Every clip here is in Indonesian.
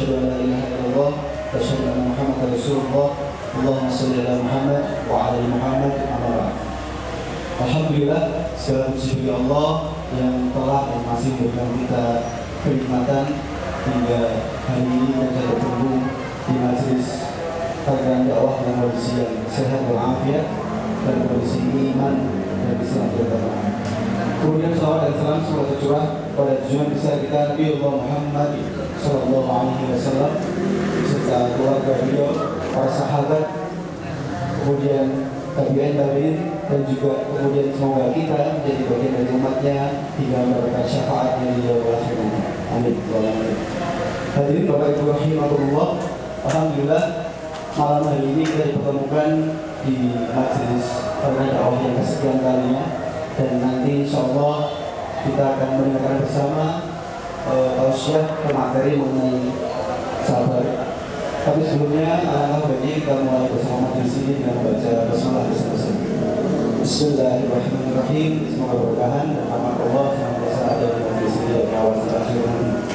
asyhadu an la ilaha illallah wa asyhadu anna Muhammadar Rasulullah. Allahumma shalli ala Muhammad wa ala ali Muhammad. Alhamdulillah, segala puji bagi Allah yang telah dan masih memberikan kita kenikmatan hingga hari ini kita bertemu di majelis kajian dakwah yang kondisi yang sehat walafiat dan kondisi iman dan Islam terutama. Kemudian salawat dan salam semoga tercurah pada junjungan besar kita Nabi Muhammad Sallallahu Alaihi Wasallam serta keluarga beliau, para sahabat, kemudian tabi'in dan juga kemudian semoga kita menjadi bagian dari umatnya hingga mendapatkan syafaatnya di yaumil akhir. Amin. Hadirin Bapak Ibu rahimahullah, alhamdulillah malam hari ini kita dipertemukan di majelis dakwah yang kesekian kalinya, dan nanti insyaallah kita akan mendengarkan bersama tausiah materi mengenai sabar. Tapi sebelumnya alangkah baiknya kita mulai bersama majelis ini dengan membaca basmalah bersama-sama. Bismillahirrahmanirrahim. Semoga berkahan dan rahmat Allah senantiasa ada di majelis ini dari awal sampai akhir nanti.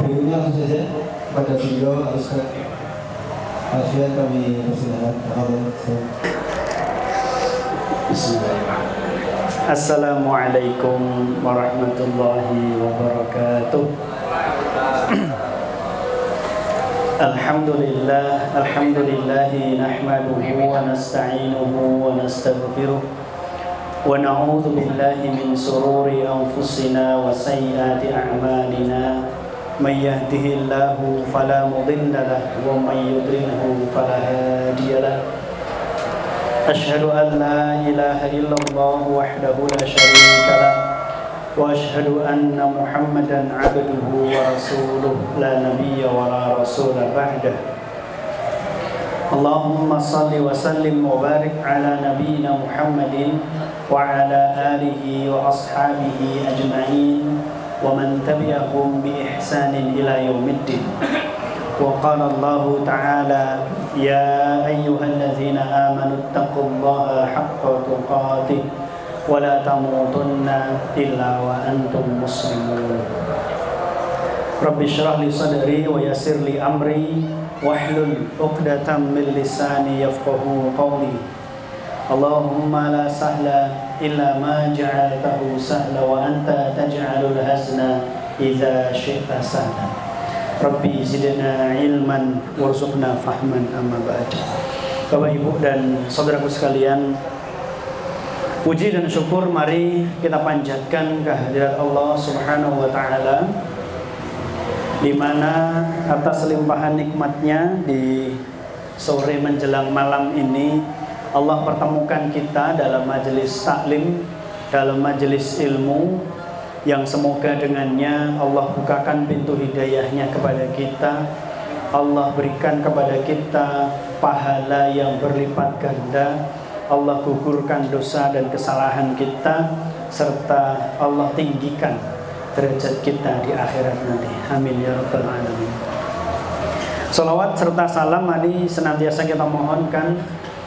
Berikutnya langsung saja pada video harus ke Alfian kami persilakan. Bismillahirrahmanirrahim. Assalamualaikum warahmatullahi wabarakatuh. Alhamdulillahi nahmaduhu wa nasta'inuhu wa nastaghfiruh wa na'udzu billahi min sururi anfusina wa sayyiati a'malina. May yahdihillahu fala mudilla lahu wa may yudlilhu fala hadiya lahu. Asyhadu an la ilaha illallah wahdahu la syarika lahu wa asyhadu anna Muhammadan abduhu wa rasuluh la nabiyya wa la rasula ba'dah. Allahumma salli wa sallim wa barik ala nabiyyina Muhammadin wa ala alihi wa ashabihi ajma'in wa man tabi'ahum bi ihsanin ila yaumiddin. Wa qala Allah ta'ala ya ayyuhalladzina amanu taqullaha haqqa tuqatih wa la tamutunna illa wa antum muslimun. Rabbi shrah li sadri wa yassir li amri wahlul 'uqdatam min lisani yafqahu qawli. Allahumma la sahla illa ma ja'altahu sahla wa anta taj'alul hazna idza syi'ta sahla. Rabbi zidna ilman warzuqna fahman amma ba'd. Bapak Ibu dan saudaraku sekalian, puji dan syukur mari kita panjatkan kehadirat Allah Subhanahu wa taala, di mana atas limpahan nikmatnya di sore menjelang malam ini Allah pertemukan kita dalam majelis taklim, dalam majelis ilmu yang semoga dengannya Allah bukakan pintu hidayahnya kepada kita. Allah berikan kepada kita pahala yang berlipat ganda. Allah gugurkan dosa dan kesalahan kita, serta Allah tinggikan derajat kita di akhirat nanti. Amin ya rabbal alamin. Salawat serta salam mari senantiasa kita mohonkan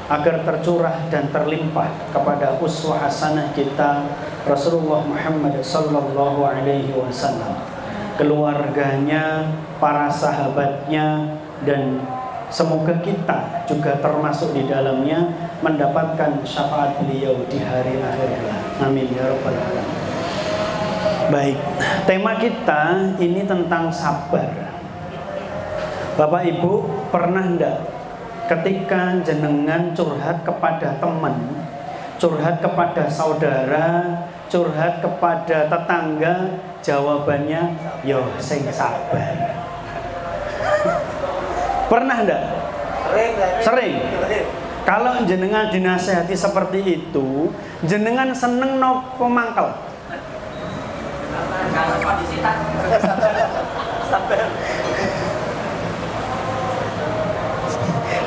agar tercurah dan terlimpah kepada uswah hasanah kita Rasulullah Muhammad sallallahu alaihi wasallam, keluarganya, para sahabatnya, dan semoga kita juga termasuk di dalamnya mendapatkan syafaat beliau di hari akhir kelak. Amin ya rabbal alamin. Baik, tema kita ini tentang sabar. Bapak Ibu, pernah enggak ketika jenengan curhat kepada teman, curhat kepada saudara, curhat kepada tetangga, jawabannya yo sing sabar? Pernah enggak? Sering. Kalau jenengan dinasehati seperti itu, jenengan seneng nopo mangkel?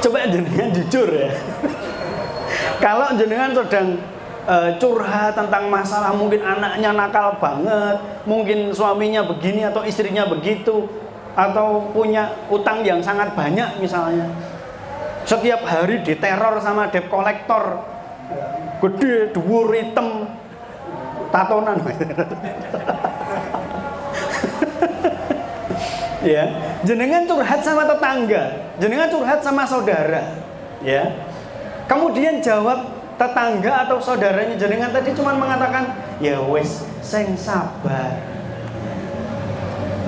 Coba jenengan jujur ya. Kalau jenengan sedang curhat tentang masalah, mungkin anaknya nakal banget, mungkin suaminya begini atau istrinya begitu, atau punya utang yang sangat banyak misalnya, setiap hari diteror sama debt collector, gede, dhuwur, hitam, tatonan. Ya, jenengan curhat sama tetangga, jenengan curhat sama saudara, ya. Kemudian jawab tetangga atau saudaranya jenengan tadi cuma mengatakan, ya wes, sing sabar.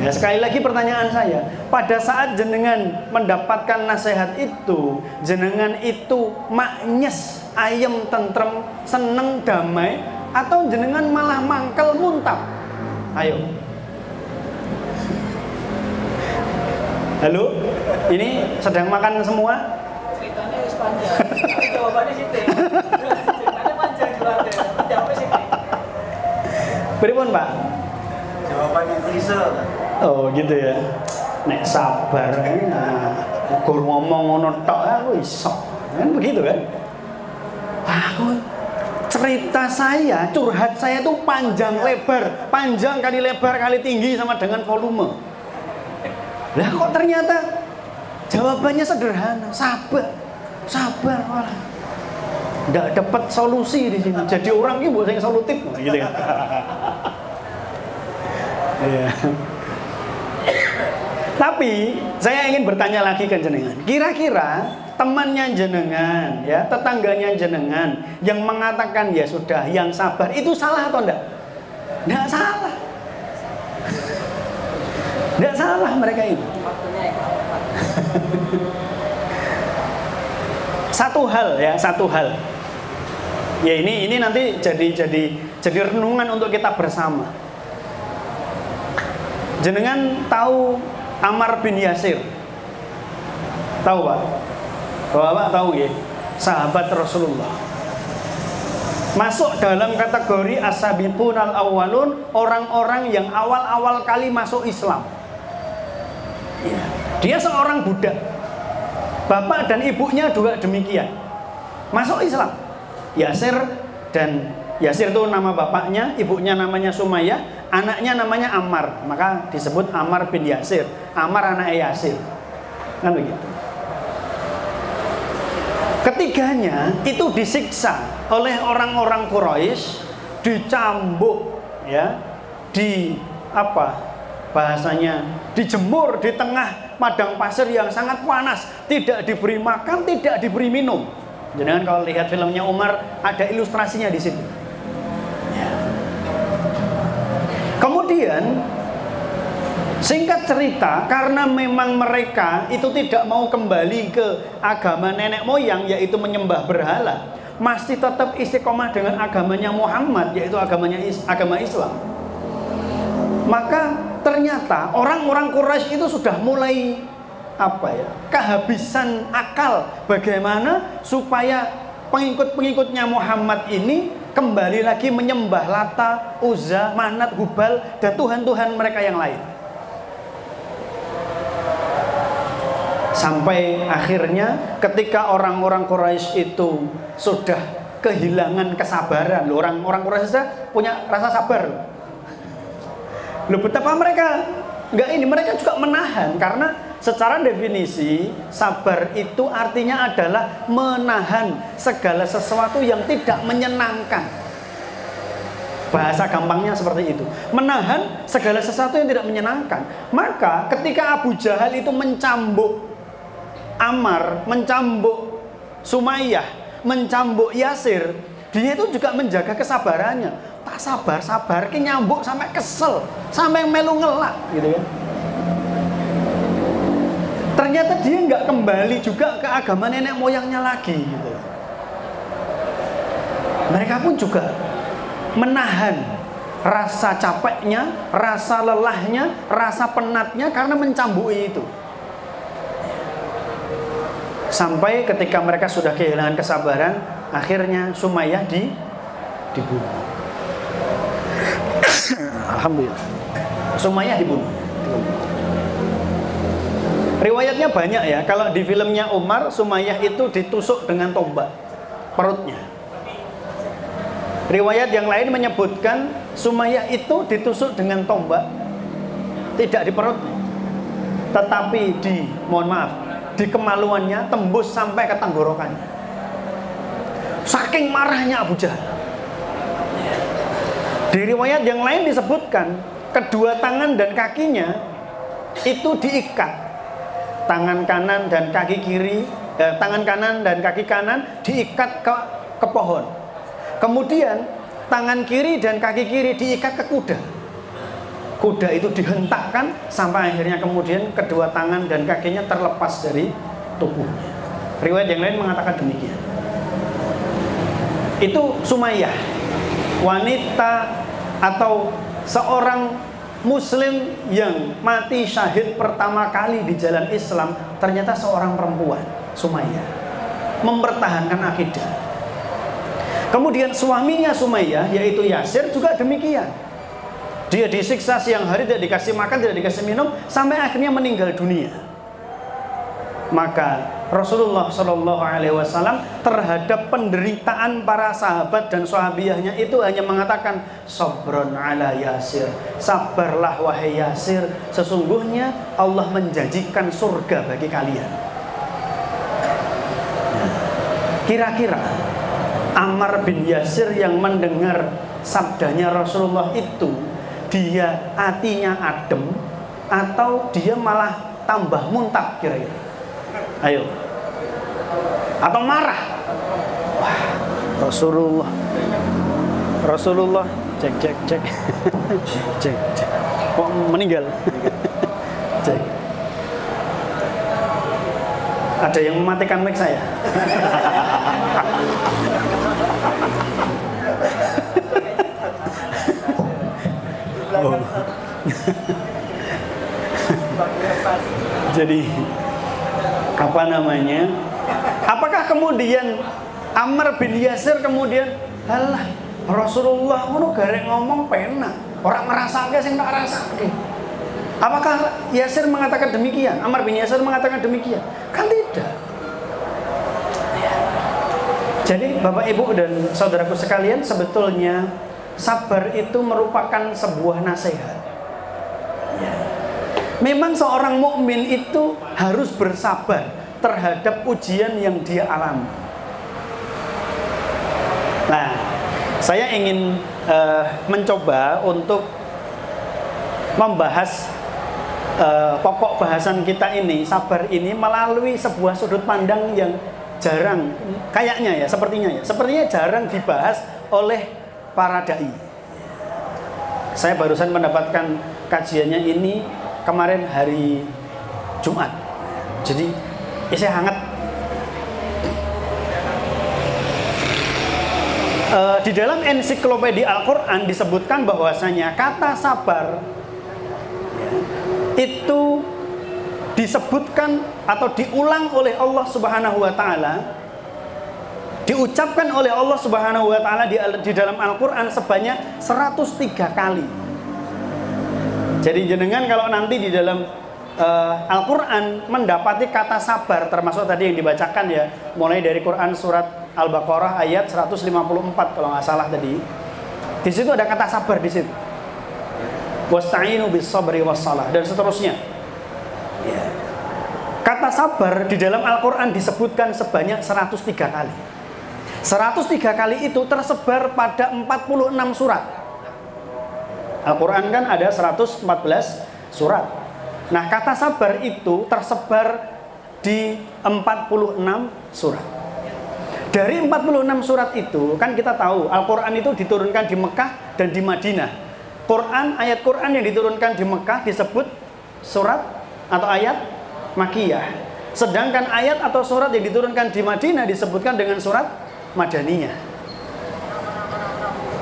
Ya, sekali lagi pertanyaan saya, pada saat jenengan mendapatkan nasihat itu, jenengan itu maknyes, ayem, tentrem, seneng, damai, atau jenengan malah mangkel, muntap? Ayo. Halo, ini sedang makan semua? Ceritanya panjang, tapi jawabannya situ. Ceritanya panjang juga, jawabnya situ. Pripun, Pak? Jawabannya klise. Oh gitu ya. Nek sabar, ukur ngomong ngono tok aku iso. Kan begitu kan? Aku cerita saya, curhat saya itu panjang lebar, panjang kali lebar kali tinggi sama dengan volume. Lah kok ternyata jawabannya sederhana, sabar, sabar malah. Nggak dapat solusi di sini. Jadi orang ini buat yang solutif, gitu kan? Iya. Tapi saya ingin bertanya lagi ke jenengan. Kira-kira temannya jenengan, ya, tetangganya jenengan yang mengatakan ya sudah, yang sabar itu salah atau enggak? Enggak salah. Enggak salah mereka itu. Satu hal ya, satu hal. Ya ini nanti jadi renungan untuk kita bersama. Jenengan tahu Ammar bin Yasir? Tahu, Pak? Bapak tahu ya? Sahabat Rasulullah. Masuk dalam kategori as-sabiqun al-awwalun, orang-orang yang awal-awal kali masuk Islam. Ya. Dia seorang budak. Bapak dan ibunya juga demikian. Masuk Islam. Yasir itu nama bapaknya, ibunya namanya Sumayyah, anaknya namanya Ammar, maka disebut Ammar bin Yasir. Ammar anaknya Yasir, kan begitu. Ketiganya itu disiksa oleh orang-orang Quraisy, dicambuk, ya, bahasanya, dijemur di tengah padang pasir yang sangat panas, tidak diberi makan, tidak diberi minum. Jangan kalau lihat filmnya Umar, ada ilustrasinya di situ. Kemudian singkat cerita, karena memang mereka itu tidak mau kembali ke agama nenek moyang, yaitu menyembah berhala, masih tetap istiqomah dengan agamanya Muhammad, yaitu agama Islam. Maka ternyata orang-orang Quraisy itu sudah mulai kehabisan akal bagaimana supaya pengikut-pengikutnya Muhammad ini kembali lagi menyembah Lata, Uzza, Manat, Hubal, dan Tuhan-Tuhan mereka yang lain. Sampai akhirnya ketika orang-orang Quraisy itu sudah kehilangan kesabaran. Orang-orang Quraisy punya rasa sabar. Betapa mereka mereka juga menahan, karena secara definisi sabar itu artinya adalah menahan segala sesuatu yang tidak menyenangkan. Bahasa gampangnya seperti itu. Menahan segala sesuatu yang tidak menyenangkan. Maka ketika Abu Jahal itu mencambuk Ammar, mencambuk Sumayyah, mencambuk Yasir, dia itu juga menjaga kesabarannya. Tak sabar-sabar, nyambuk sampai kesel, sampai melu ngelak, gitu kan. Ternyata dia nggak kembali juga ke agama nenek moyangnya lagi, gitu. Mereka pun juga menahan rasa capeknya, rasa lelahnya, rasa penatnya karena mencambuk itu. Sampai ketika mereka sudah kehilangan kesabaran, akhirnya Sumayyah dibunuh. Alhamdulillah, Sumayyah dibunuh. Riwayatnya banyak ya. Kalau di filmnya Umar, Sumayyah itu ditusuk dengan tombak perutnya. Riwayat yang lain menyebutkan Sumayyah itu ditusuk dengan tombak tidak di perutnya, tetapi di kemaluannya, tembus sampai ke tenggorokannya. Saking marahnya Abu Jahal. Di riwayat yang lain disebutkan kedua tangan dan kakinya itu diikat. Tangan kanan dan kaki kiri, tangan kanan dan kaki kanan diikat ke pohon. Kemudian tangan kiri dan kaki kiri diikat ke kuda. Kuda itu dihentakkan sampai akhirnya kemudian kedua tangan dan kakinya terlepas dari tubuhnya. Riwayat yang lain mengatakan demikian. Itu Sumayyah, wanita atau seorang Muslim yang mati syahid pertama kali di jalan Islam, ternyata seorang perempuan, Sumayyah, mempertahankan akidah. Kemudian suaminya Sumayyah, yaitu Yasir, juga demikian. Dia disiksa siang hari, tidak dikasih makan, tidak dikasih minum, sampai akhirnya meninggal dunia. Maka Rasulullah SAW terhadap penderitaan para sahabat dan sahabiyahnya itu hanya mengatakan, sabron ala Yasir, sabarlah wahai Yasir, sesungguhnya Allah menjanjikan surga bagi kalian. Kira-kira Ammar bin Yasir yang mendengar sabdanya Rasulullah itu, dia hatinya adem atau dia malah tambah muntah kira-kira? Ayo. Atau marah? Wah, Rasulullah cek cek kok meninggal. Cek. Ada yang mematikan mic saya. Oh. Jadi apa namanya? Apakah kemudian Ammar bin Yasir kemudian, halah Rasulullah ngono garek ngomong penak, orang ngrasake sing tak rasake. Apakah Yasir mengatakan demikian? Ammar bin Yasir mengatakan demikian? Kan tidak. Jadi Bapak Ibu dan saudaraku sekalian, sebetulnya sabar itu merupakan sebuah nasihat. Memang seorang mukmin itu harus bersabar terhadap ujian yang dia alami. Nah, saya ingin mencoba untuk membahas pokok bahasan kita ini, sabar ini, melalui sebuah sudut pandang yang jarang, kayaknya ya, sepertinya jarang dibahas oleh para dai. Saya barusan mendapatkan kajiannya ini kemarin hari Jumat, jadi saya hangat. Di dalam ensiklopedia Al-Quran disebutkan bahwasanya kata sabar itu disebutkan atau diulang oleh Allah Subhanahu wa Ta'ala, diucapkan oleh Allah Subhanahu wa Ta'ala di dalam Al-Quran sebanyak 103 kali. Jadi jenengan kalau nanti di dalam Al-Quran mendapati kata sabar, termasuk tadi yang dibacakan ya, mulai dari Quran surat Al-Baqarah ayat 154 kalau nggak salah tadi, di situ ada kata sabar di situ. Wasta'inu bis-sabri was-salah dan seterusnya. Kata sabar di dalam Al-Quran disebutkan sebanyak 103 kali. 103 kali itu tersebar pada 46 surat. Al-Quran kan ada 114 surat. Nah, kata sabar itu tersebar di 46 surat. Dari 46 surat itu, kan kita tahu Al-Quran itu diturunkan di Mekah dan di Madinah. Ayat Quran yang diturunkan di Mekah disebut surat atau ayat Makkiyah. Sedangkan ayat atau surat yang diturunkan di Madinah disebutkan dengan surat Madaniyah.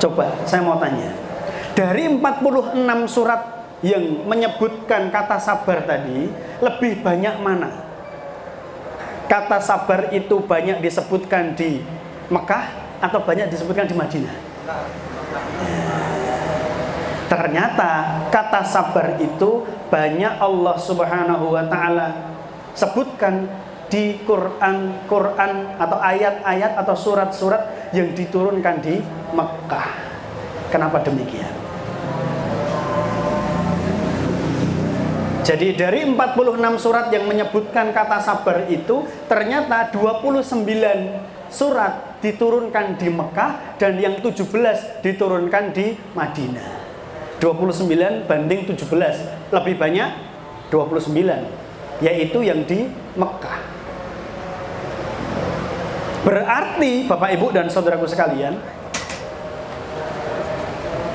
Coba saya mau tanya, dari 46 surat yang menyebutkan kata sabar tadi, lebih banyak mana kata sabar itu banyak disebutkan di Mekah atau banyak disebutkan di Madinah? Ternyata kata sabar itu banyak Allah Subhanahu wa Ta'ala sebutkan di Quran atau ayat-ayat atau surat-surat yang diturunkan di Mekah. Kenapa demikian? Jadi dari 46 surat yang menyebutkan kata sabar itu, ternyata 29 surat diturunkan di Mekah dan yang 17 diturunkan di Madinah. 29 banding 17, lebih banyak 29, yaitu yang di Mekah. Berarti Bapak Ibu dan saudaraku sekalian,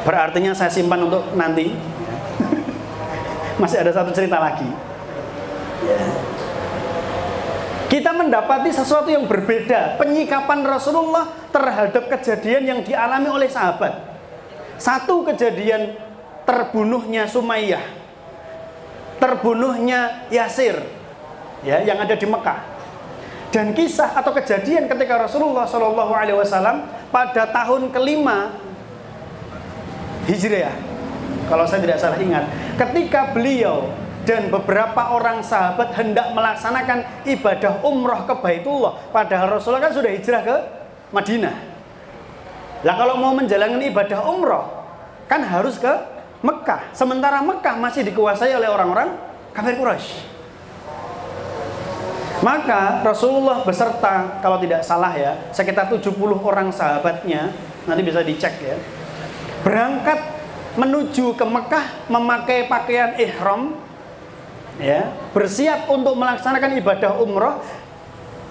berartinya saya simpan untuk nanti. Masih ada satu cerita lagi. Kita mendapati sesuatu yang berbeda, penyikapan Rasulullah terhadap kejadian yang dialami oleh sahabat. Satu kejadian terbunuhnya Sumayyah, terbunuhnya Yasir, ya, yang ada di Mekah. Dan kisah atau kejadian ketika Rasulullah SAW pada tahun kelima Hijriah, kalau saya tidak salah ingat, ketika beliau dan beberapa orang sahabat hendak melaksanakan ibadah umroh ke Baitullah, padahal Rasulullah kan sudah hijrah ke Madinah. Lah kalau mau menjalankan ibadah umroh kan harus ke Mekah, sementara Mekah masih dikuasai oleh orang-orang kafir Quraisy. Maka Rasulullah beserta, kalau tidak salah ya, sekitar 70 orang sahabatnya, nanti bisa dicek ya, berangkat menuju ke Mekah memakai pakaian ihram, ya, bersiap untuk melaksanakan ibadah umroh.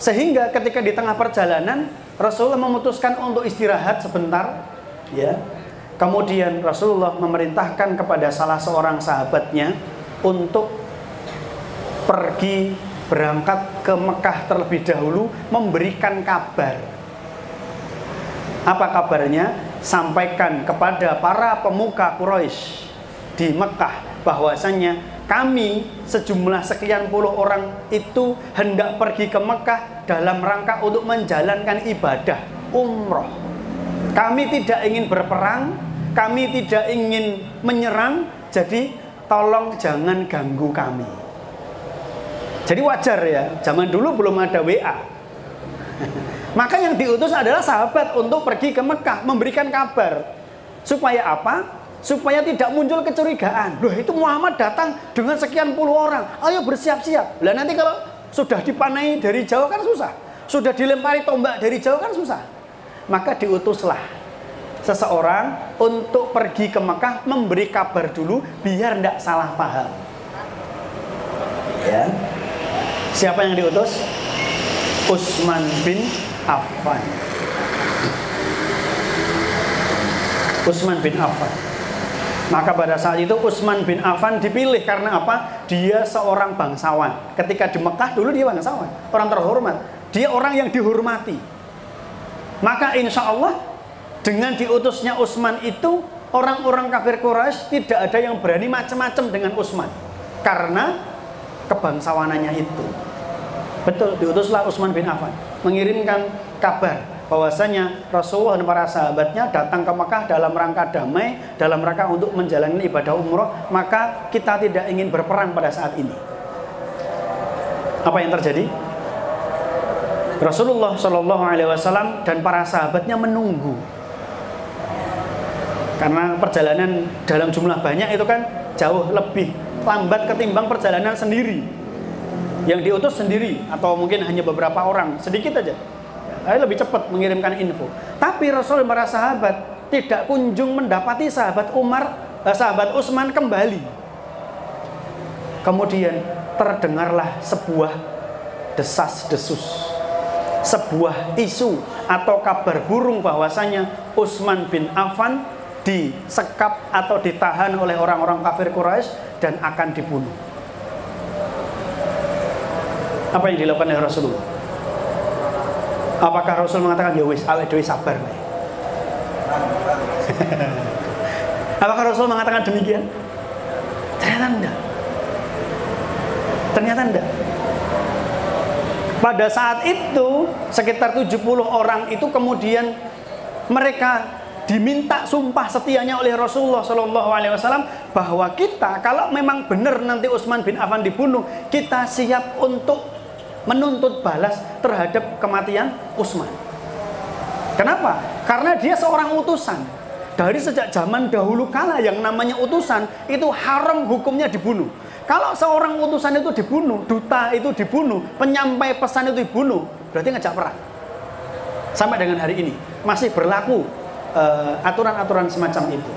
Sehingga ketika di tengah perjalanan Rasulullah memutuskan untuk istirahat sebentar, ya. Kemudian Rasulullah memerintahkan kepada salah seorang sahabatnya untuk pergi berangkat ke Mekah terlebih dahulu, memberikan kabar. Apa kabarnya? Sampaikan kepada para pemuka Quraisy di Mekah bahwasanya kami sejumlah sekian puluh orang itu hendak pergi ke Mekah dalam rangka untuk menjalankan ibadah umroh. Kami tidak ingin berperang, kami tidak ingin menyerang, jadi tolong jangan ganggu kami. Jadi wajar ya, zaman dulu belum ada WA. Maka yang diutus adalah sahabat untuk pergi ke Mekah, memberikan kabar. Supaya apa? Supaya tidak muncul kecurigaan. Loh, itu Muhammad datang dengan sekian puluh orang, ayo bersiap-siap. Lah nanti kalau sudah dipanai dari jauh kan susah, sudah dilempari tombak dari jauh kan susah. Maka diutuslah seseorang untuk pergi ke Mekah, memberi kabar dulu biar tidak salah paham. Ya. Siapa yang diutus? Utsman bin Affan. Utsman bin Affan. Maka pada saat itu Utsman bin Affan dipilih karena apa? Dia seorang bangsawan. Ketika di Mekah dulu dia bangsawan, orang terhormat. Dia orang yang dihormati. Maka insya Allah dengan diutusnya Utsman itu, orang-orang kafir Quraisy tidak ada yang berani macam-macam dengan Utsman karena kebangsawanannya itu. Betul, diutuslah Utsman bin Affan mengirimkan kabar bahwasanya Rasulullah dan para sahabatnya datang ke Mekah dalam rangka damai, dalam rangka untuk menjalani ibadah umroh, maka kita tidak ingin berperang pada saat ini. Apa yang terjadi? Rasulullah SAW dan para sahabatnya menunggu. Karena perjalanan dalam jumlah banyak itu kan jauh lebih lambat ketimbang perjalanan sendiri. Yang diutus sendiri atau mungkin hanya beberapa orang, sedikit aja. Lebih cepat mengirimkan info. Tapi Rasul dan para sahabat tidak kunjung mendapati sahabat Utsman kembali. Kemudian terdengarlah sebuah desas-desus, sebuah isu atau kabar burung bahwasanya Utsman bin Affan disekap atau ditahan oleh orang-orang kafir Quraisy dan akan dibunuh. Apa yang dilakukan oleh Rasulullah? Apakah Rasul mengatakan ya wis awake dhewe sabar wae? Apakah Rasul mengatakan demikian? Ternyata enggak. Ternyata enggak. Pada saat itu sekitar 70 orang itu kemudian mereka diminta sumpah setianya oleh Rasulullah SAW bahwa kita kalau memang benar nanti Utsman bin Affan dibunuh, kita siap untuk menuntut balas terhadap kematian Utsman. Kenapa? Karena dia seorang utusan. Dari sejak zaman dahulu kala yang namanya utusan itu haram hukumnya dibunuh. Kalau seorang utusan itu dibunuh, duta itu dibunuh, penyampai pesan itu dibunuh, berarti ngajak perang. Sampai dengan hari ini masih berlaku aturan-aturan semacam itu.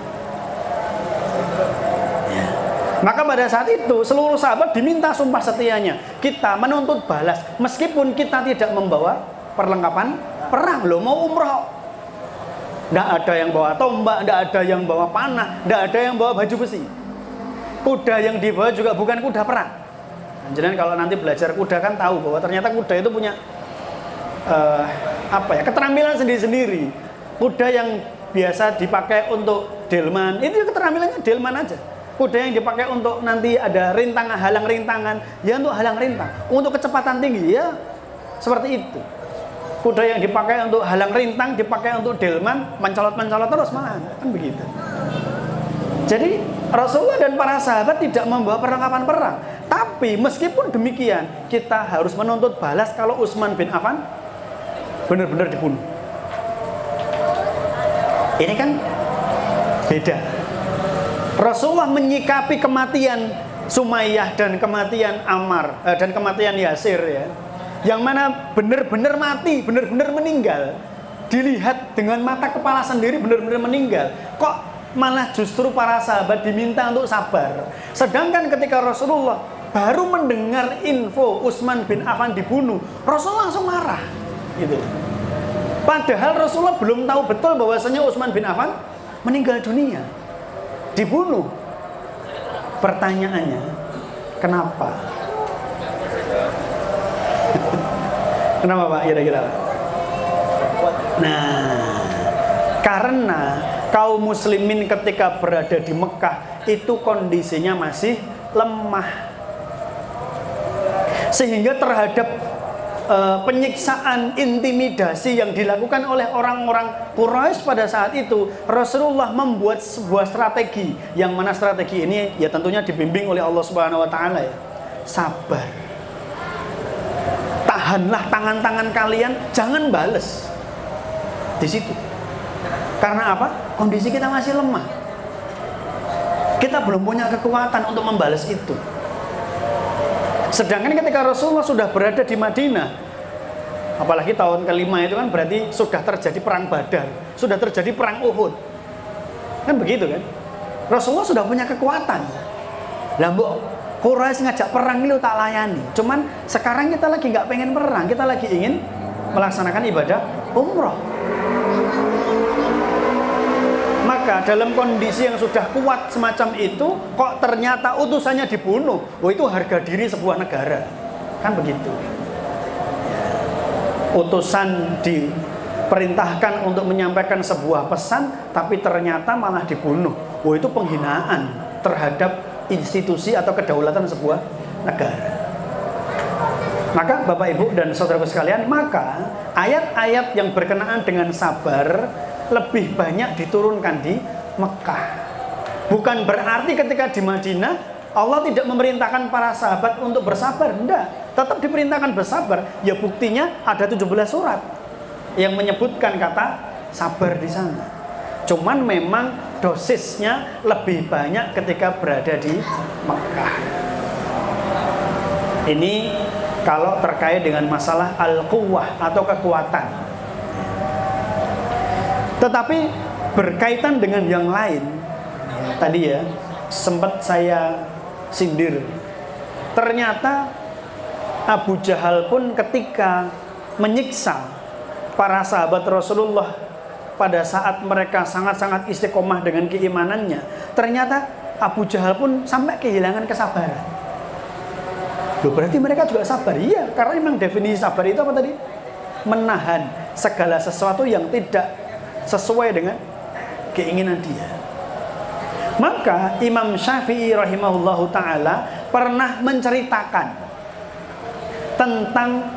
Ya. Maka pada saat itu seluruh sahabat diminta sumpah setianya. Kita menuntut balas meskipun kita tidak membawa perlengkapan perang. Loh, mau umroh, tidak ada yang bawa tombak, tidak ada yang bawa panah, tidak ada yang bawa baju besi. Kuda yang dibawa juga bukan kuda perang. Jadi kalau nanti belajar kuda kan tahu bahwa ternyata kuda itu punya keterampilan sendiri-sendiri. Kuda yang biasa dipakai untuk delman, itu keterampilannya delman aja. Kuda yang dipakai untuk nanti ada rintangan, halang rintangan, ya untuk halang rintang. Untuk kecepatan tinggi, ya seperti itu. Kuda yang dipakai untuk halang rintang, dipakai untuk delman, mencolot-mencolot terus malahan, kan begitu. Jadi Rasulullah dan para sahabat tidak membawa perlengkapan perang. Tapi meskipun demikian, kita harus menuntut balas kalau Utsman bin Affan benar-benar dibunuh. Ini kan beda. Rasulullah menyikapi kematian Sumayyah dan kematian Ammar dan kematian Yasir, ya, yang mana benar-benar mati, benar-benar meninggal, dilihat dengan mata kepala sendiri benar-benar meninggal. Kok malah justru para sahabat diminta untuk sabar. Sedangkan ketika Rasulullah baru mendengar info Utsman bin Affan dibunuh, Rasulullah langsung marah, gitu. Padahal Rasulullah belum tahu betul bahwasanya Utsman bin Affan meninggal dunia, dibunuh. Pertanyaannya, kenapa? Kenapa Pak kira-kira? Nah, karena kaum muslimin ketika berada di Mekah itu kondisinya masih lemah, sehingga terhadap penyiksaan, intimidasi yang dilakukan oleh orang-orang Quraisy pada saat itu, Rasulullah membuat sebuah strategi, yang mana strategi ini ya tentunya dibimbing oleh Allah Subhanahu wa taala, ya. Sabar. Tahanlah tangan-tangan kalian, jangan bales. Di situ. Karena apa? Kondisi kita masih lemah. Kita belum punya kekuatan untuk membalas itu. Sedangkan ketika Rasulullah sudah berada di Madinah, apalagi tahun kelima itu kan berarti sudah terjadi perang Badar, sudah terjadi perang Uhud, kan begitu kan? Rasulullah sudah punya kekuatan. Lah mbok Quraisy ngajak perang ini tak layani. Cuman sekarang kita lagi nggak pengen perang, kita lagi ingin melaksanakan ibadah umroh. Maka dalam kondisi yang sudah kuat semacam itu, kok ternyata utusannya dibunuh. Oh, itu harga diri sebuah negara. Kan begitu. Utusan diperintahkan untuk menyampaikan sebuah pesan, tapi ternyata malah dibunuh. Oh, itu penghinaan terhadap institusi atau kedaulatan sebuah negara. Maka Bapak Ibu dan saudaraku sekalian, maka ayat-ayat yang berkenaan dengan sabar lebih banyak diturunkan di Mekah. Bukan berarti ketika di Madinah Allah tidak memerintahkan para sahabat untuk bersabar. Tidak, tetap diperintahkan bersabar. Ya buktinya ada 17 surat yang menyebutkan kata sabar di sana. Cuman memang dosisnya lebih banyak ketika berada di Mekah. Ini kalau terkait dengan masalah al-quwwah atau kekuatan. Tetapi berkaitan dengan yang lain, ya, tadi ya sempat saya sindir. Ternyata Abu Jahal pun ketika menyiksa para sahabat Rasulullah pada saat mereka sangat-sangat istiqomah dengan keimanannya, ternyata Abu Jahal pun sampai kehilangan kesabaran. Loh, berarti mereka juga sabar? Iya, karena memang definisi sabar itu apa tadi? Menahan segala sesuatu yang tidak sesuai dengan keinginan dia. Maka Imam Syafi'i rahimahullahu ta'ala pernah menceritakan tentang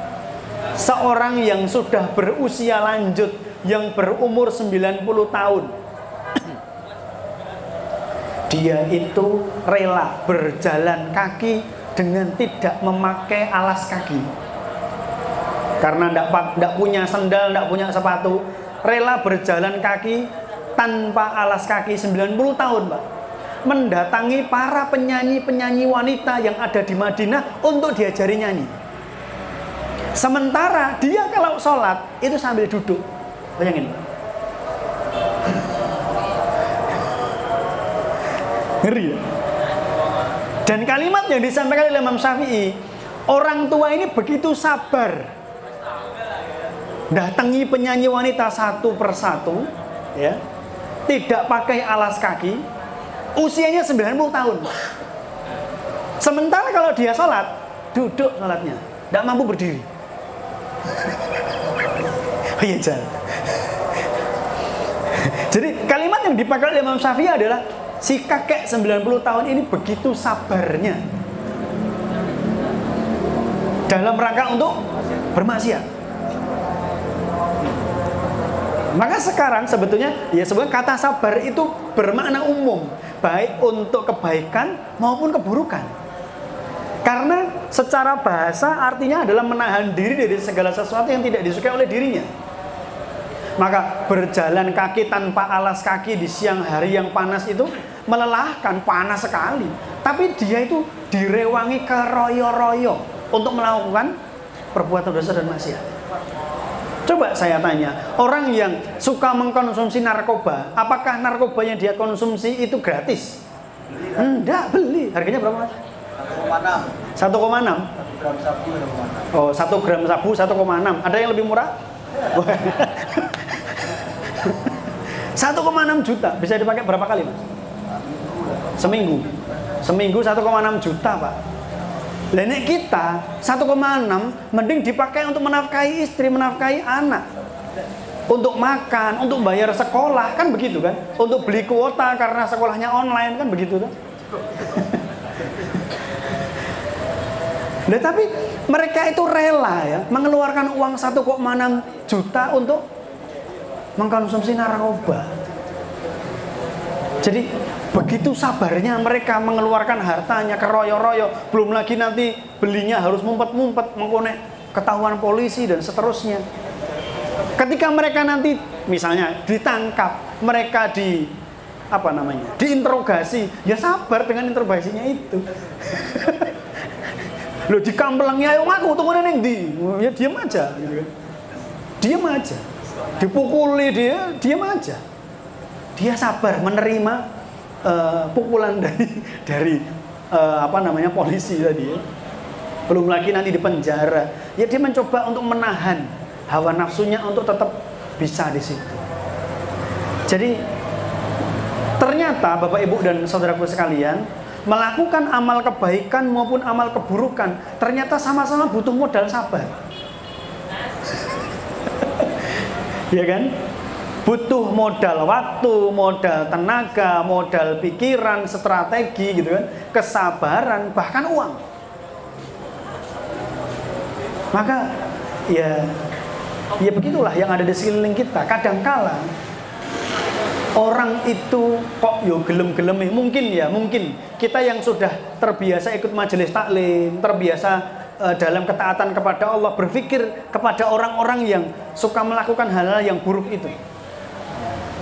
seorang yang sudah berusia lanjut, yang berumur 90 tahun. Dia itu rela berjalan kaki dengan tidak memakai alas kaki. Karena tidak punya sendal, tidak punya sepatu, rela berjalan kaki tanpa alas kaki 90 tahun, Pak. Mendatangi para penyanyi-penyanyi wanita yang ada di Madinah untuk diajari nyanyi. Sementara dia kalau sholat itu sambil duduk. Bayangin, Pak. Ngeri ya? Dan kalimat yang disampaikan oleh Imam Syafi'i, orang tua ini begitu sabar datangi penyanyi wanita satu persatu, ya, tidak pakai alas kaki, usianya 90 tahun. Sementara kalau dia sholat, duduk sholatnya, tidak mampu berdiri. Oh iya, Jan. Jadi kalimat yang dipakai oleh Imam Syafi'i adalah si kakek 90 tahun ini begitu sabarnya dalam rangka untuk bermaksiat. Maka sekarang sebetulnya kata sabar itu bermakna umum, baik untuk kebaikan maupun keburukan. Karena secara bahasa artinya adalah menahan diri dari segala sesuatu yang tidak disukai oleh dirinya. Maka berjalan kaki tanpa alas kaki di siang hari yang panas itu melelahkan, panas sekali. Tapi dia itu direwangi keroyo-royo untuk melakukan perbuatan dosa dan maksiat. Coba saya tanya, orang yang suka mengkonsumsi narkoba, apakah narkoba yang dia konsumsi itu gratis? Enggak, beli. Harganya berapa, Mas? 1,6. 1,6? 1 gram sabu 1,6. Oh, 1 gram sabu 1,6. Ada yang lebih murah? 1,6 juta. Bisa dipakai berapa kali, Mas? Seminggu. Seminggu 1,6 juta, Pak. Lah nek kita 1,6 mending dipakai untuk menafkahi istri, menafkahi anak. Untuk makan, untuk bayar sekolah, kan begitu kan? Untuk beli kuota karena sekolahnya online, kan begitu kan? Nah, tapi mereka itu rela ya mengeluarkan uang 1,6 juta untuk mengkonsumsi narkoba. Jadi begitu sabarnya mereka mengeluarkan hartanya keroyo-royo, belum lagi nanti belinya harus mumpet-mumpet mengkonek ketahuan polisi dan seterusnya. Ketika mereka nanti misalnya ditangkap, mereka diinterogasi, ya sabar dengan interogasinya itu. Loh, di kampelangnya ayo ngaku tunggu neng di, ya diam aja, gitu kan? Diam aja, dipukuli dia, diam aja. Dia sabar menerima pukulan dari polisi tadi. Ya. Belum lagi nanti di penjara, ya dia mencoba untuk menahan hawa nafsunya untuk tetap bisa di situ. Jadi ternyata Bapak Ibu dan saudaraku sekalian, melakukan amal kebaikan maupun amal keburukan ternyata sama-sama butuh modal sabar. Ya kan? Butuh modal waktu, modal tenaga, modal pikiran, strategi gitu kan, kesabaran, bahkan uang. Maka ya begitulah yang ada di sekeliling kita. Kadangkala orang itu kok yo gelem-gelem, mungkin kita yang sudah terbiasa ikut majelis taklim, terbiasa dalam ketaatan kepada Allah, berpikir kepada orang-orang yang suka melakukan hal-hal yang buruk itu.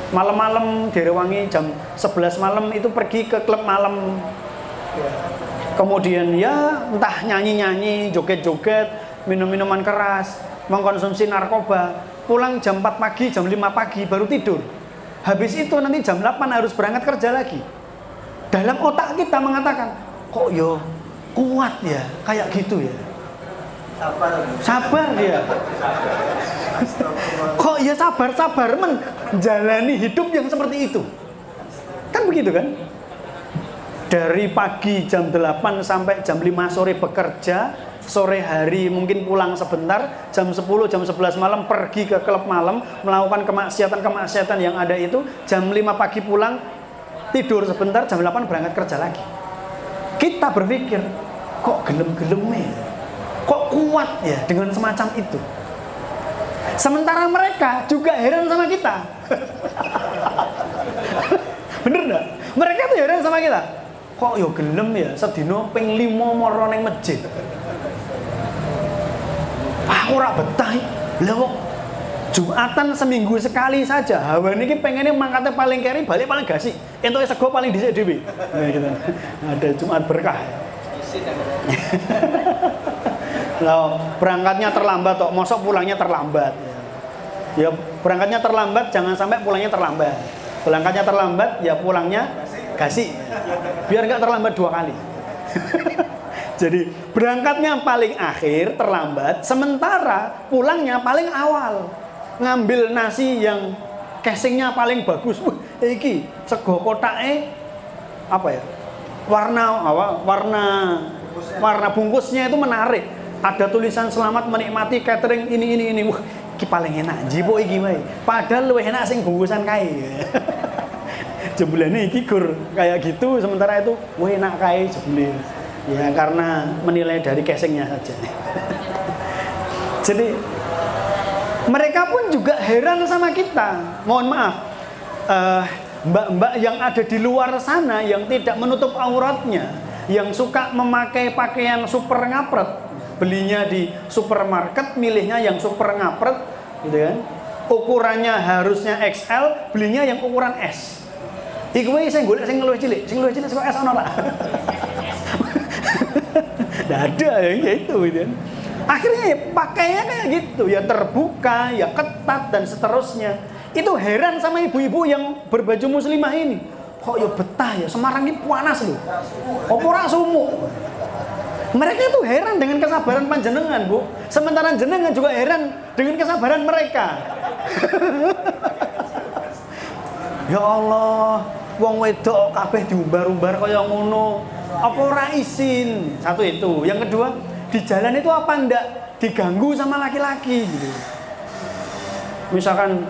Malam-malam direwangi jam 11 malam itu pergi ke klub malam. Kemudian ya entah nyanyi-nyanyi, joget-joget, minum-minuman keras, mengkonsumsi narkoba, pulang jam 4 pagi, jam 5 pagi baru tidur. Habis itu nanti jam 8 harus berangkat kerja lagi. Dalam otak kita mengatakan, kok yo kuat ya, kayak gitu ya. Sabar dia. Kok ya sabar menjalani hidup yang seperti itu. Kan begitu kan? Dari pagi jam 8 sampai jam 5 sore bekerja, sore hari mungkin pulang sebentar, jam 10, jam 11 malam pergi ke klub malam, melakukan kemaksiatan yang ada itu, jam 5 pagi pulang, tidur sebentar, jam 8 berangkat kerja lagi. Kita berpikir, kok gelem-gelemnya, kok kuat ya dengan semacam itu. Sementara mereka juga heran sama kita. Bener gak? Mereka tuh heran sama kita. Kok yo gelem ya, sedino ping 5 moro ning masjid. Aku ora betah. Lah kok Jumatan seminggu sekali saja. Hawa niki pengennya mangkatnya paling keri, balik paling gasi. Entuk sego paling dhisik dhewe. Nah, gitu. Ada Jumat berkah. Lah berangkatnya terlambat kok, mosok pulangnya terlambat. Ya berangkatnya terlambat, jangan sampai pulangnya terlambat. Berangkatnya terlambat, ya pulangnya gasi. Biar enggak terlambat 2 kali. Jadi berangkatnya paling akhir, terlambat, sementara pulangnya paling awal. Ngambil nasi yang casingnya paling bagus. Iki sego kotake apa ya? Warna bungkusnya itu menarik. Ada tulisan selamat menikmati catering ini. Wah, iki paling enak. Jipo iki wae. Padahal luwih enak sing bungkusan kae. Jebulane iki gur kayak gitu, sementara itu wah enak kae jebule. Ya karena menilai dari casingnya saja. Jadi mereka pun juga heran sama kita. Mohon maaf, mbak-mbak yang ada di luar sana yang tidak menutup auratnya, yang suka memakai pakaian super ngapret, belinya di supermarket, milihnya yang super ngapret, gitu kan? Ukurannya harusnya XL, belinya yang ukuran S. Iku wae sing golek sing luwih cilik sing S ono ora? Nggak ada ya itu gitu. Akhirnya ya pakainya kayak gitu, ya terbuka, ya ketat dan seterusnya. Itu heran sama ibu-ibu yang berbaju muslimah ini. Kok ya betah ya, Semarang ini panas loh. Apa ora sumuk? Mereka itu heran dengan kesabaran panjenengan, Bu. Sementara jenengan juga heran dengan kesabaran mereka. Ya Allah, wong wedok kabeh diumbar-umbar kaya ngono. Apa ora izin? Satu itu. Yang kedua, di jalan itu apa ndak diganggu sama laki-laki gitu. Misalkan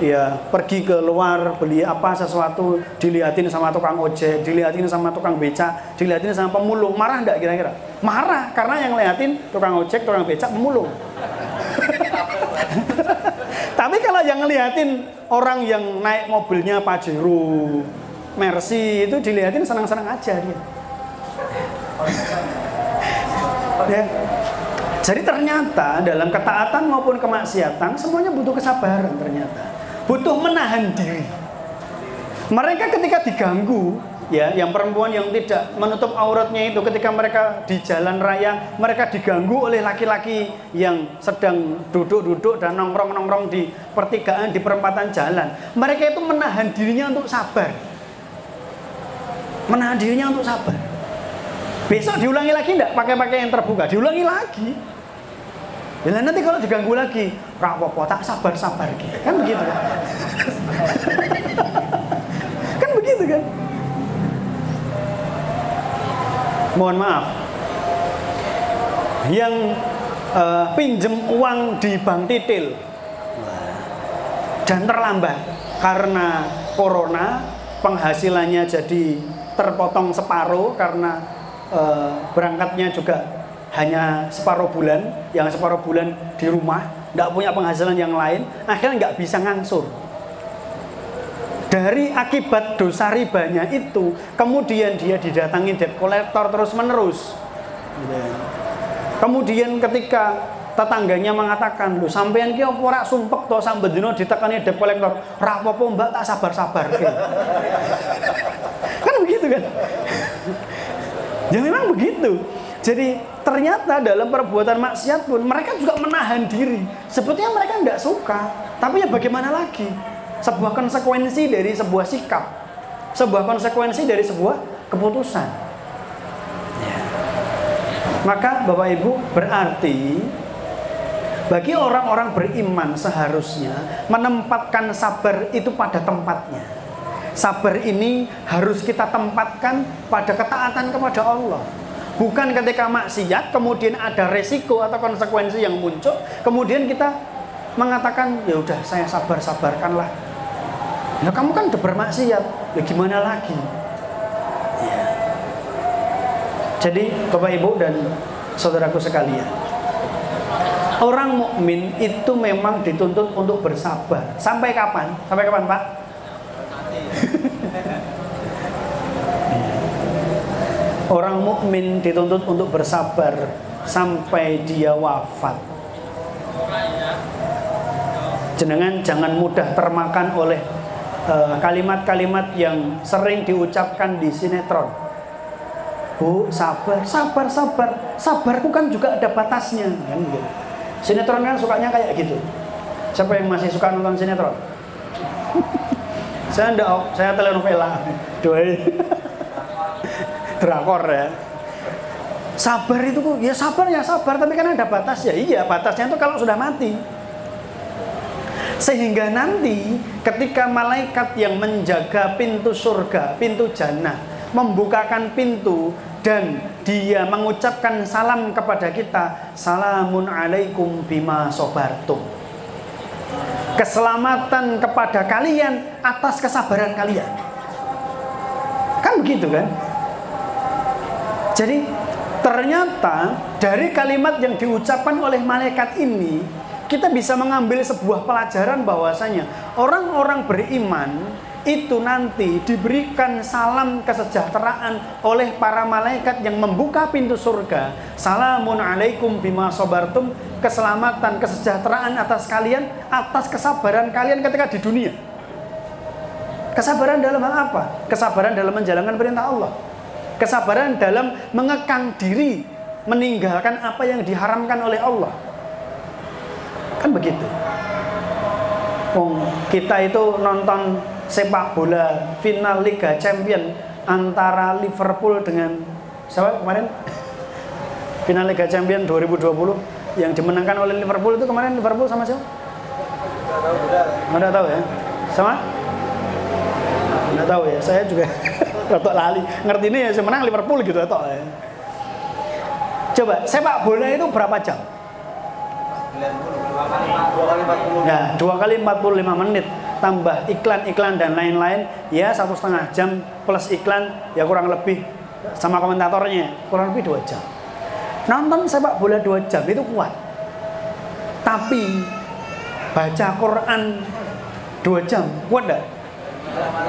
ya pergi ke luar beli apa sesuatu, dilihatin sama tukang ojek, dilihatin sama tukang becak, dilihatin sama pemulung, marah ndak kira-kira? Marah karena yang lihatin tukang ojek, tukang becak, pemulung. Tapi kalau yang ngeliatin orang yang naik mobilnya Pajero, Mercy, itu dilihatin senang-senang aja dia. Ya. Jadi ternyata dalam ketaatan maupun kemaksiatan semuanya butuh kesabaran ternyata. Butuh menahan diri. Mereka ketika diganggu, ya, yang perempuan yang tidak menutup auratnya itu ketika mereka di jalan raya, mereka diganggu oleh laki-laki yang sedang duduk-duduk dan nongkrong-nongkrong di pertigaan, di perempatan jalan. Mereka itu menahan dirinya untuk sabar. Menahan dirinya untuk sabar. Besok diulangi lagi enggak pakai pakaian yang terbuka? Diulangi lagi. Ya nanti kalau diganggu lagi, rapopo tak sabar-sabar gitu. Kan begitu kan? Kan begitu kan? Mohon maaf. Yang pinjem uang di bank titil dan terlambat karena corona, penghasilannya jadi terpotong separuh karena berangkatnya juga hanya separuh bulan, yang separuh bulan di rumah, nggak punya penghasilan yang lain, akhirnya nggak bisa ngangsur. Dari akibat dosa ribanya itu, kemudian dia didatangi debt collector terus menerus. Kemudian ketika tetangganya mengatakan, "Lho sampean ki opo ora sumpek to sampe dina ditekani debt collector?" "Ra apa-apa, Mbak, tak sabar-sabar." Kan begitu kan? Ya memang begitu. Jadi ternyata dalam perbuatan maksiat pun mereka juga menahan diri. Sebetulnya mereka tidak suka, tapi ya bagaimana lagi? Sebuah konsekuensi dari sebuah sikap, sebuah konsekuensi dari sebuah keputusan. Ya. Maka Bapak Ibu, berarti bagi orang-orang beriman seharusnya menempatkan sabar itu pada tempatnya. Sabar ini harus kita tempatkan pada ketaatan kepada Allah. Bukan ketika maksiat kemudian ada resiko atau konsekuensi yang muncul, kemudian kita mengatakan ya udah saya sabar-sabarkanlah. Nah kamu kan udah bermaksiat, ya gimana lagi? Ya. Jadi Bapak Ibu dan saudaraku sekalian, orang mukmin itu memang dituntut untuk bersabar. Sampai kapan? Sampai kapan, Pak? Orang mukmin dituntut untuk bersabar sampai dia wafat. Jenengan jangan mudah termakan oleh kalimat-kalimat yang sering diucapkan di sinetron. Bu, sabar, sabar, sabar. Sabarku kan juga ada batasnya, kan gitu. Sinetron kan sukanya kayak gitu. Siapa yang masih suka nonton sinetron? Saya enggak, saya telenovela. Doi. Drakor ya. Sabar itu ya sabar, tapi kan ada batas ya. Iya, batasnya itu kalau sudah mati. Sehingga nanti ketika malaikat yang menjaga pintu surga, pintu jannah, membukakan pintu dan dia mengucapkan salam kepada kita, salamun alaikum bima sobartum. Keselamatan kepada kalian atas kesabaran kalian. Kan begitu kan? Jadi ternyata dari kalimat yang diucapkan oleh malaikat ini, kita bisa mengambil sebuah pelajaran bahwasanya orang-orang beriman itu nanti diberikan salam kesejahteraan oleh para malaikat yang membuka pintu surga. Salamun alaikum bima sabartum, keselamatan, kesejahteraan atas kalian, atas kesabaran kalian ketika di dunia. Kesabaran dalam hal apa? Kesabaran dalam menjalankan perintah Allah. Kesabaran dalam mengekang diri, meninggalkan apa yang diharamkan oleh Allah. Kan begitu. Kita itu nonton sepak bola final Liga Champion antara Liverpool dengan siapa kemarin? Final Liga Champion 2020 yang dimenangkan oleh Liverpool itu kemarin Liverpool sama siapa? Nggak tahu ya? Sama? Nggak tahu ya. Saya juga rotok lali. Ngerti ini ya menang Liverpool gitu atau ya. Coba sepak bola itu berapa jam? 2 kali 45 menit tambah iklan dan lain-lain ya 1,5 jam plus iklan ya kurang lebih sama komentatornya kurang lebih 2 jam. Nonton sepak bola 2 jam itu kuat. Tapi baca Quran 2 jam kuat enggak?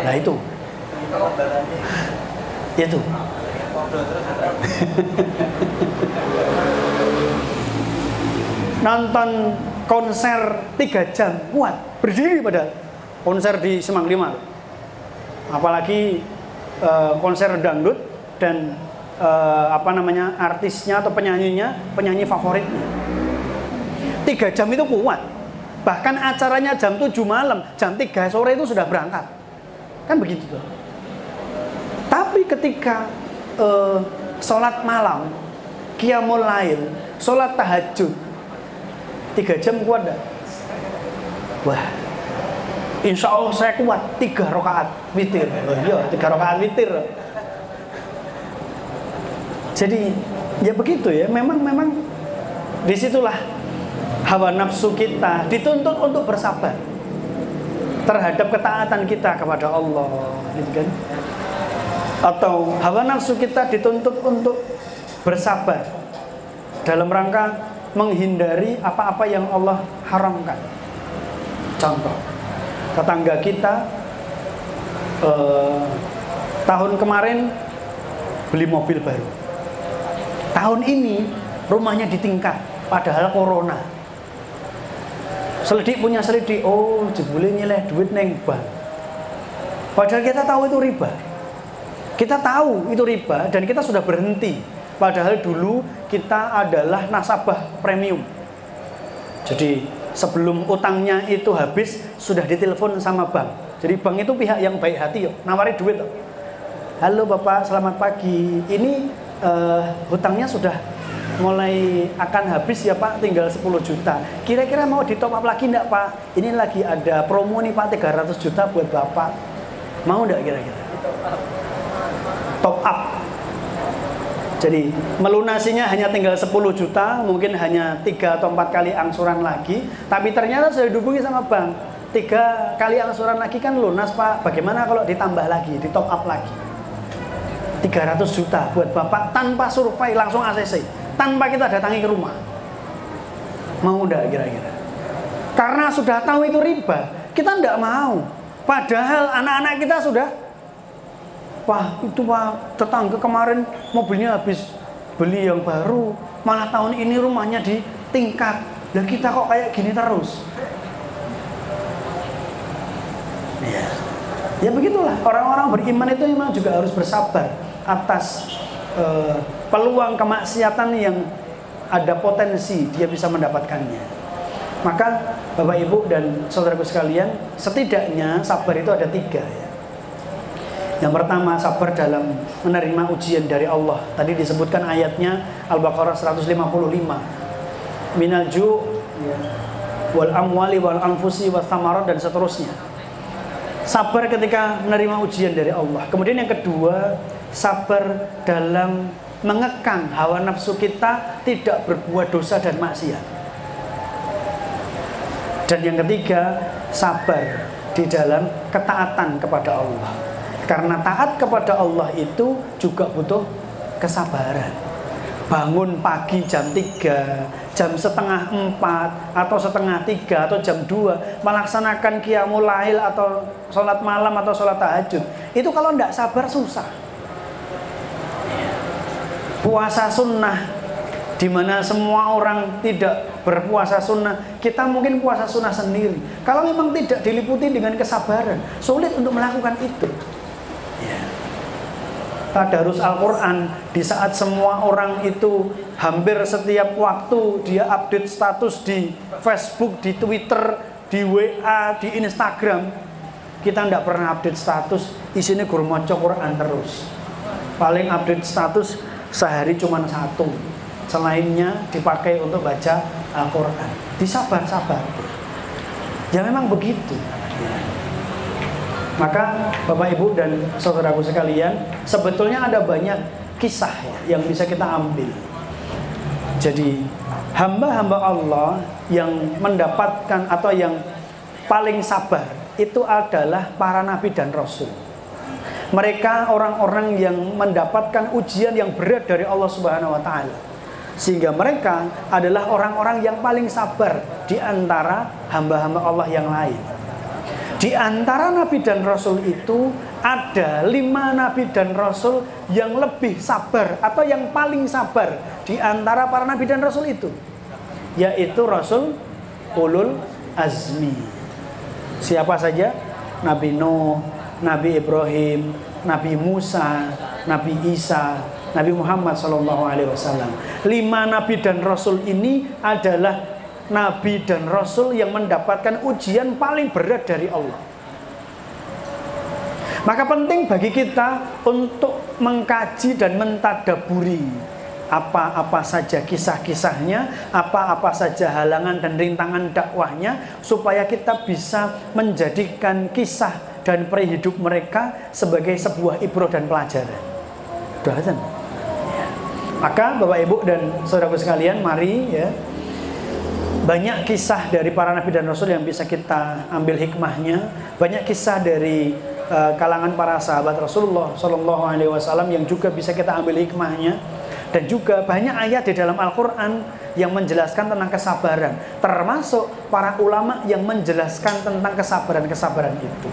Nah itu. Itu. Nonton konser 3 jam kuat, berdiri padahal konser di Semang 5. Apalagi konser dangdut dan artisnya atau penyanyi favoritnya. 3 jam itu kuat. Bahkan acaranya jam 7 malam, jam 3 sore itu sudah berangkat. Kan begitu tuh. Tapi ketika sholat malam, qiyamul lail, sholat tahajud 3 jam kuat dah. Wah, insya Allah saya kuat 3 rakaat witir. Iya, 3 rakaat witir. Jadi ya begitu ya. Memang disitulah hawa nafsu kita dituntut untuk bersabar terhadap ketaatan kita kepada Allah, gitu kan? Atau hawa nafsu kita dituntut untuk bersabar dalam rangka menghindari apa-apa yang Allah haramkan. Contoh, tetangga kita tahun kemarin beli mobil baru. Tahun ini rumahnya ditingkat, padahal corona. Selidik punya selidik, oh jebule nyeleh duit neng bank. Padahal kita tahu itu riba. Kita tahu itu riba dan kita sudah berhenti. Padahal dulu kita adalah nasabah premium. Jadi sebelum utangnya itu habis sudah ditelepon sama bank. Jadi bank itu pihak yang baik hati, nawari duit. Halo Bapak, selamat pagi. Ini hutangnya sudah mulai akan habis ya Pak, tinggal 10 juta. Kira-kira mau di top up lagi enggak Pak? Ini lagi ada promo nih Pak, 300 juta buat Bapak. Mau enggak kira-kira? Top up. Jadi melunasinya hanya tinggal 10 juta, mungkin hanya 3 atau 4 kali angsuran lagi. Tapi ternyata sudah dihubungi sama bank, 3 kali angsuran lagi kan lunas Pak. Bagaimana kalau ditambah lagi, di top up lagi 300 juta buat Bapak tanpa survei, langsung ACC, tanpa kita datangi ke rumah. Mau enggak kira-kira? Karena sudah tahu itu riba, kita enggak mau. Padahal anak-anak kita sudah, wah itu Pak, tetangga kemarin mobilnya habis beli yang baru, malah tahun ini rumahnya ditingkat. Lah kita kok kayak gini terus? Ya begitulah, orang-orang beriman itu memang juga harus bersabar atas peluang kemaksiatan yang ada potensi dia bisa mendapatkannya. Maka Bapak Ibu dan saudaraku sekalian, setidaknya sabar itu ada 3 ya. Yang pertama, sabar dalam menerima ujian dari Allah. Tadi disebutkan ayatnya Al-Baqarah 155. Minal ju' wal amwali wal anfusi was thamarat dan seterusnya. Sabar ketika menerima ujian dari Allah. Kemudian yang kedua, sabar dalam mengekang hawa nafsu kita tidak berbuat dosa dan maksiat. Dan yang ketiga, sabar di dalam ketaatan kepada Allah. Karena taat kepada Allah itu juga butuh kesabaran. Bangun pagi jam 3, jam setengah 4, atau setengah 3, atau jam 2, melaksanakan qiyamul lail atau sholat malam atau sholat tahajud. Itu kalau tidak sabar susah. Puasa sunnah, di mana semua orang tidak berpuasa sunnah, kita mungkin puasa sunnah sendiri. Kalau memang tidak diliputi dengan kesabaran, sulit untuk melakukan itu. Tadarus Al-Quran, di saat semua orang itu hampir setiap waktu dia update status di Facebook, di Twitter, di WA, di Instagram, kita tidak pernah update status isinya guru maca Quran terus. Paling update status sehari cuma 1, selainnya dipakai untuk baca Al-Quran. Disabar-sabar. Ya memang begitu. Maka Bapak Ibu dan saudaraku sekalian, sebetulnya ada banyak kisah yang bisa kita ambil. Jadi hamba-hamba Allah yang mendapatkan atau yang paling sabar itu adalah para nabi dan rasul. Mereka orang-orang yang mendapatkan ujian yang berat dari Allah Subhanahu wa taala. Sehingga mereka adalah orang-orang yang paling sabar di antara hamba-hamba Allah yang lain. Di antara nabi dan rasul itu ada 5 nabi dan rasul yang lebih sabar atau yang paling sabar di antara para nabi dan rasul itu, yaitu rasul ulul azmi. Siapa saja? Nabi Nuh, Nabi Ibrahim, Nabi Musa, Nabi Isa, Nabi Muhammad SAW. 5 nabi dan rasul ini adalah nabi dan rasul yang mendapatkan ujian paling berat dari Allah. Maka penting bagi kita untuk mengkaji dan mentadaburi apa-apa saja kisah-kisahnya, apa-apa saja halangan dan rintangan dakwahnya, supaya kita bisa menjadikan kisah dan periode hidup mereka sebagai sebuah ibrah dan pelajaran. Doakan. Maka Bapak Ibu dan saudaraku sekalian, mari ya, banyak kisah dari para nabi dan rasul yang bisa kita ambil hikmahnya. Banyak kisah dari kalangan para sahabat Rasulullah SAW yang juga bisa kita ambil hikmahnya. Dan juga banyak ayat di dalam Al-Quran yang menjelaskan tentang kesabaran, termasuk para ulama yang menjelaskan tentang kesabaran-kesabaran itu.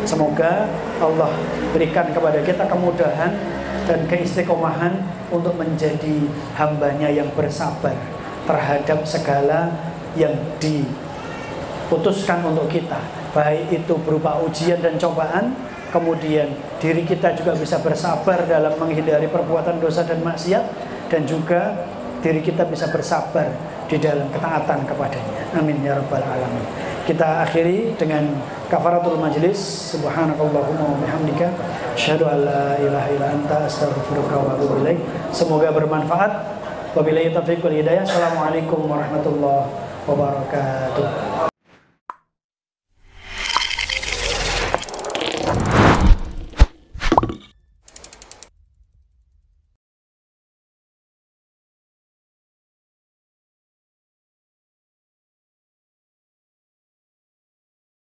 Semoga Allah berikan kepada kita kemudahan dan keistiqomahan untuk menjadi hambanya yang bersabar terhadap segala yang diputuskan untuk kita, baik itu berupa ujian dan cobaan. Kemudian diri kita juga bisa bersabar dalam menghindari perbuatan dosa dan maksiat, dan juga diri kita bisa bersabar di dalam ketaatan kepadanya. Amin ya rabbal alamin. Kita akhiri dengan kafaratul majlis. Subhanakallahumma wa bihamdika asyhadu an la ilaha illa anta astaghfiruka wa atubu ilaik. Semoga bermanfaat. Wabillahi taufiq wal hidayah. Assalamualaikum warahmatullahi wabarakatuh.